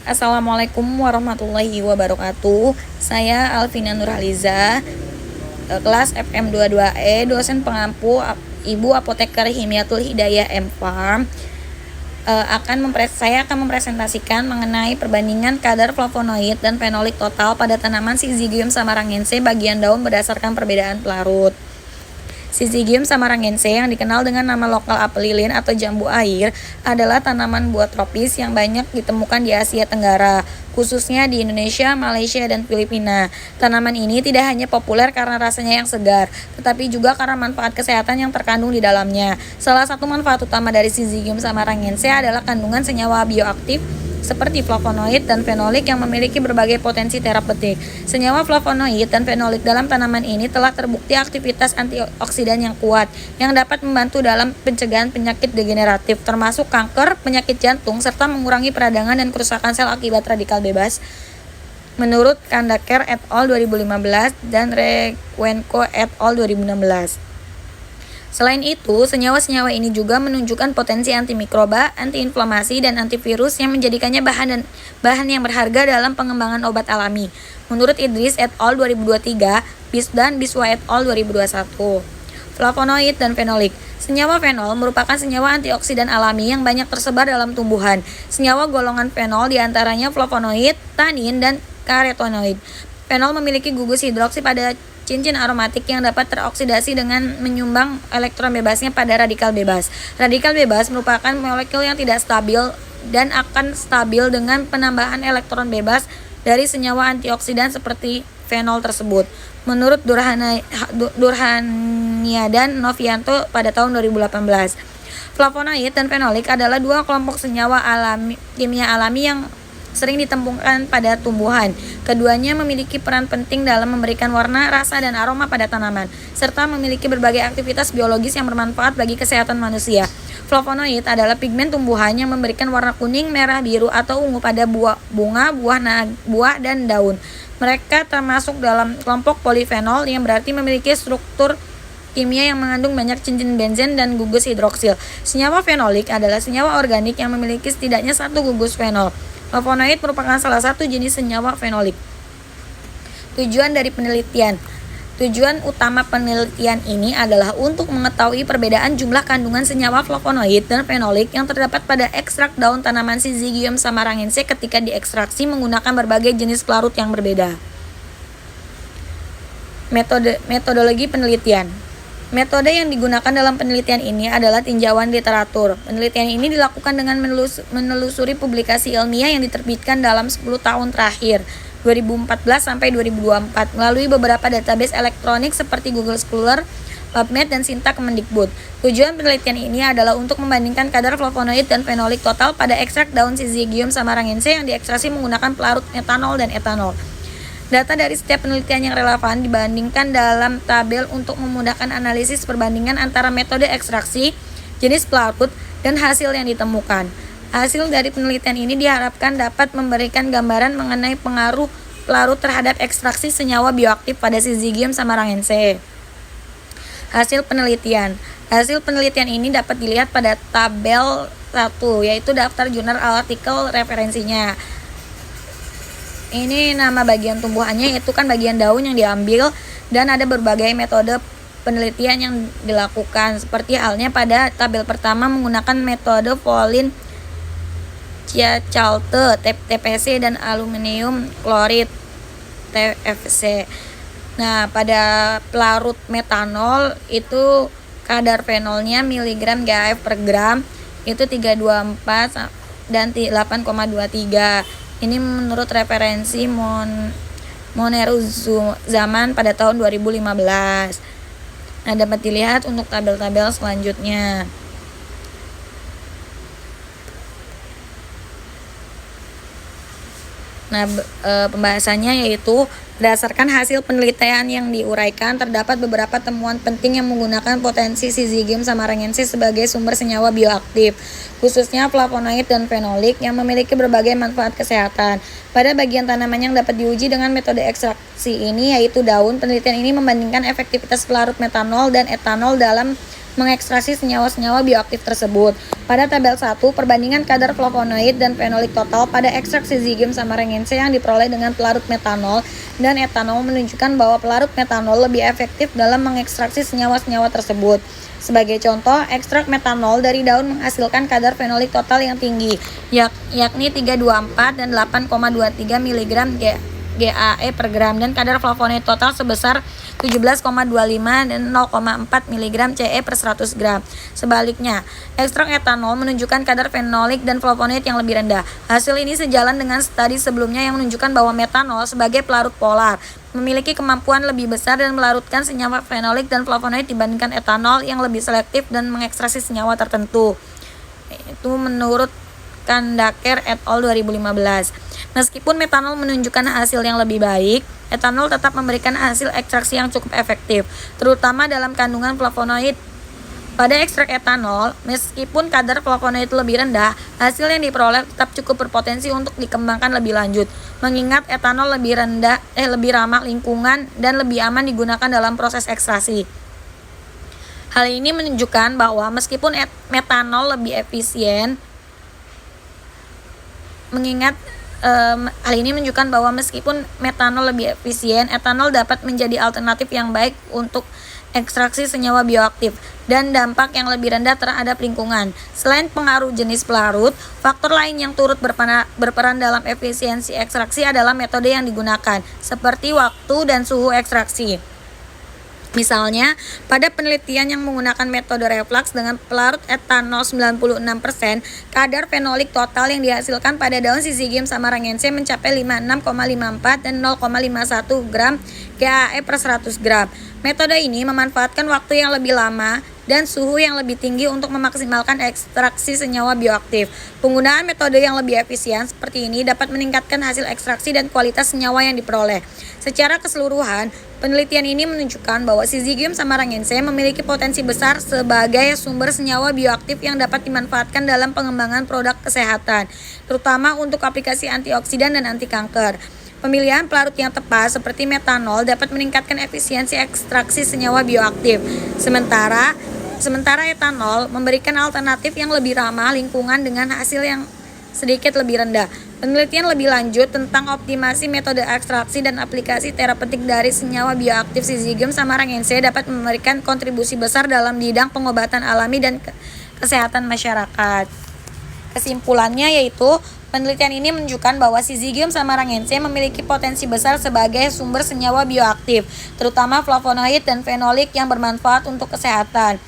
Assalamualaikum warahmatullahi wabarakatuh. Saya Alvina Nurhaliza, kelas FM22E, dosen pengampu Ibu Apoteker Himiatul Hidayah M.Pharm. Saya akan mempresentasikan mengenai perbandingan kadar flavonoid dan fenolik total pada tanaman Syzygium samarangense bagian daun berdasarkan perbedaan pelarut. Syzygium samarangense yang dikenal dengan nama lokal apel lilin atau jambu air adalah tanaman buah tropis yang banyak ditemukan di Asia Tenggara, khususnya di Indonesia, Malaysia, dan Filipina. Tanaman ini tidak hanya populer karena rasanya yang segar, tetapi juga karena manfaat kesehatan yang terkandung di dalamnya. Salah satu manfaat utama dari Syzygium samarangense adalah kandungan senyawa bioaktif seperti flavonoid dan fenolik yang memiliki berbagai potensi terapeutik. Senyawa flavonoid dan fenolik dalam tanaman ini telah terbukti aktivitas antioksidan yang kuat yang dapat membantu dalam pencegahan penyakit degeneratif termasuk kanker, penyakit jantung, serta mengurangi peradangan dan kerusakan sel akibat radikal bebas. Menurut Kandaker et al. 2015 dan Requenco et al. 2016. Selain itu, senyawa-senyawa ini juga menunjukkan potensi antimikroba, antiinflamasi, dan antivirus yang menjadikannya bahan yang berharga dalam pengembangan obat alami. Menurut Idris et al. 2023, dan Biswa et al. 2021. Flavonoid dan fenolik. Senyawa fenol merupakan senyawa antioksidan alami yang banyak tersebar dalam tumbuhan. Senyawa golongan fenol diantaranya flavonoid, tanin, dan karotenoid. Fenol memiliki gugus hidroksi pada cincin aromatik yang dapat teroksidasi dengan menyumbang elektron bebasnya pada radikal bebas. Radikal bebas merupakan molekul yang tidak stabil dan akan stabil dengan penambahan elektron bebas dari senyawa antioksidan seperti fenol tersebut. Menurut Durhania dan Novianto pada tahun 2018. Flavonoid dan fenolik adalah dua kelompok senyawa kimia alami yang sering ditemukan pada tumbuhan. Keduanya memiliki peran penting dalam memberikan warna, rasa, dan aroma pada tanaman, serta memiliki berbagai aktivitas biologis yang bermanfaat bagi kesehatan manusia. Flavonoid adalah pigmen tumbuhan yang memberikan warna kuning, merah, biru, atau ungu pada bunga, buah, dan daun. Mereka termasuk dalam kelompok polifenol yang berarti memiliki struktur kimia yang mengandung banyak cincin benzen dan gugus hidroksil. Senyawa fenolik adalah senyawa organik yang memiliki setidaknya satu gugus fenol. Flavonoid merupakan salah satu jenis senyawa fenolik. Tujuan dari penelitian. Tujuan utama penelitian ini adalah untuk mengetahui perbedaan jumlah kandungan senyawa flavonoid dan fenolik yang terdapat pada ekstrak daun tanaman Syzygium samarangense ketika diekstraksi menggunakan berbagai jenis pelarut yang berbeda. Metodologi penelitian. Metode yang digunakan dalam penelitian ini adalah tinjauan literatur. Penelitian ini dilakukan dengan menelusuri publikasi ilmiah yang diterbitkan dalam 10 tahun terakhir, 2014 sampai 2024, melalui beberapa database elektronik seperti Google Scholar, PubMed, dan Sinta Kemendikbud. Tujuan penelitian ini adalah untuk membandingkan kadar flavonoid dan fenolik total pada ekstrak daun Syzygium samarangense yang diekstraksi menggunakan pelarut metanol dan etanol. Data dari setiap penelitian yang relevan dibandingkan dalam tabel untuk memudahkan analisis perbandingan antara metode ekstraksi, jenis pelarut, dan hasil yang ditemukan. Hasil dari penelitian ini diharapkan dapat memberikan gambaran mengenai pengaruh pelarut terhadap ekstraksi senyawa bioaktif pada Syzygium samarangense. Hasil penelitian. Hasil penelitian ini dapat dilihat pada tabel 1, yaitu daftar jurnal artikel referensinya. Ini nama bagian tumbuhannya, yaitu kan bagian daun yang diambil, dan ada berbagai metode penelitian yang dilakukan. Seperti halnya pada tabel pertama menggunakan metode Volin Ciacalte TPC dan aluminium klorid TFC. Nah, pada pelarut metanol itu kadar fenolnya miligram GAF per gram itu 324 dan 8,23. Ini menurut referensi Moneruzaman pada tahun 2015. Nah, dapat dilihat untuk tabel-tabel selanjutnya. Nah, pembahasannya yaitu berdasarkan hasil penelitian yang diuraikan, terdapat beberapa temuan penting yang menggunakan potensi Syzygium samarangense sebagai sumber senyawa bioaktif, khususnya flavonoid dan fenolik yang memiliki berbagai manfaat kesehatan. Pada bagian tanaman yang dapat diuji dengan metode ekstraksi ini, yaitu daun, penelitian ini membandingkan efektivitas pelarut metanol dan etanol dalam mengekstraksi senyawa-senyawa bioaktif tersebut. Pada tabel 1, perbandingan kadar flavonoid dan fenolik total pada ekstrak Syzygium samarangense yang diperoleh dengan pelarut metanol dan etanol menunjukkan bahwa pelarut metanol lebih efektif dalam mengekstraksi senyawa-senyawa tersebut. Sebagai contoh, ekstrak metanol dari daun menghasilkan kadar fenolik total yang tinggi, yakni 324 dan 8,23 mg GAE per gram, dan kadar flavonoid total sebesar 17,25 dan 0,4 mg CE per 100 gram. Sebaliknya, ekstrak etanol menunjukkan kadar fenolik dan flavonoid yang lebih rendah. Hasil ini sejalan dengan studi sebelumnya yang menunjukkan bahwa metanol sebagai pelarut polar memiliki kemampuan lebih besar dan melarutkan senyawa fenolik dan flavonoid dibandingkan etanol yang lebih selektif dan mengekstraksi senyawa tertentu. Itu menurut Kandaker et al. 2015. Meskipun metanol menunjukkan hasil yang lebih baik, etanol tetap memberikan hasil ekstraksi yang cukup efektif, terutama dalam kandungan flavonoid. Pada ekstrak etanol, meskipun kadar flavonoid lebih rendah, hasil yang diperoleh tetap cukup berpotensi untuk dikembangkan lebih lanjut, mengingat etanol lebih ramah lingkungan dan lebih aman digunakan dalam proses ekstraksi. Hal ini menunjukkan bahwa meskipun metanol lebih efisien, etanol dapat menjadi alternatif yang baik untuk ekstraksi senyawa bioaktif dan dampak yang lebih rendah terhadap lingkungan. Selain pengaruh jenis pelarut, faktor lain yang turut berperan dalam efisiensi ekstraksi adalah metode yang digunakan, seperti waktu dan suhu ekstraksi. Misalnya, pada penelitian yang menggunakan metode reflux dengan pelarut etanol 96%, kadar fenolik total yang dihasilkan pada daun Syzygium samarangense mencapai 56,54 dan 0,51 gram GAE per 100 gram. Metode ini memanfaatkan waktu yang lebih lama dan suhu yang lebih tinggi untuk memaksimalkan ekstraksi senyawa bioaktif. Penggunaan metode yang lebih efisien seperti ini dapat meningkatkan hasil ekstraksi dan kualitas senyawa yang diperoleh. Secara keseluruhan, penelitian ini menunjukkan bahwa Syzygium samarangense memiliki potensi besar sebagai sumber senyawa bioaktif yang dapat dimanfaatkan dalam pengembangan produk kesehatan, terutama untuk aplikasi antioksidan dan anti kanker. Pemilihan pelarut yang tepat seperti metanol dapat meningkatkan efisiensi ekstraksi senyawa bioaktif. Sementara etanol memberikan alternatif yang lebih ramah lingkungan dengan hasil yang sedikit lebih rendah. Penelitian lebih lanjut tentang optimasi metode ekstraksi dan aplikasi terapeutik dari senyawa bioaktif Syzygium samarangense dapat memberikan kontribusi besar dalam bidang pengobatan alami dan kesehatan masyarakat. Kesimpulannya yaitu, penelitian ini menunjukkan bahwa Syzygium samarangense memiliki potensi besar sebagai sumber senyawa bioaktif, terutama flavonoid dan fenolik yang bermanfaat untuk kesehatan.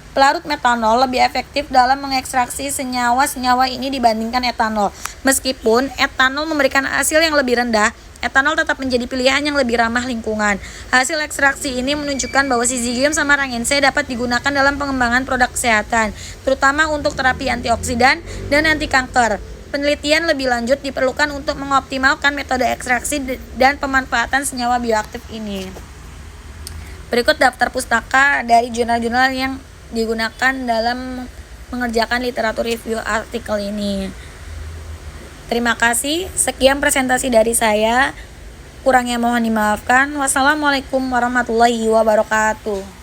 Pelarut metanol lebih efektif dalam mengekstraksi senyawa-senyawa ini dibandingkan etanol. Meskipun etanol memberikan hasil yang lebih rendah, etanol tetap menjadi pilihan yang lebih ramah lingkungan. Hasil ekstraksi ini menunjukkan bahwa Syzygium samarangense dapat digunakan dalam pengembangan produk kesehatan, terutama untuk terapi antioksidan dan anti kanker. Penelitian lebih lanjut diperlukan untuk mengoptimalkan metode ekstraksi dan pemanfaatan senyawa bioaktif ini. Berikut daftar pustaka dari jurnal-jurnal yang digunakan dalam mengerjakan literatur review artikel ini. Terima kasih. Sekian presentasi dari saya. Kurangnya mohon dimaafkan. Wassalamualaikum warahmatullahi wabarakatuh.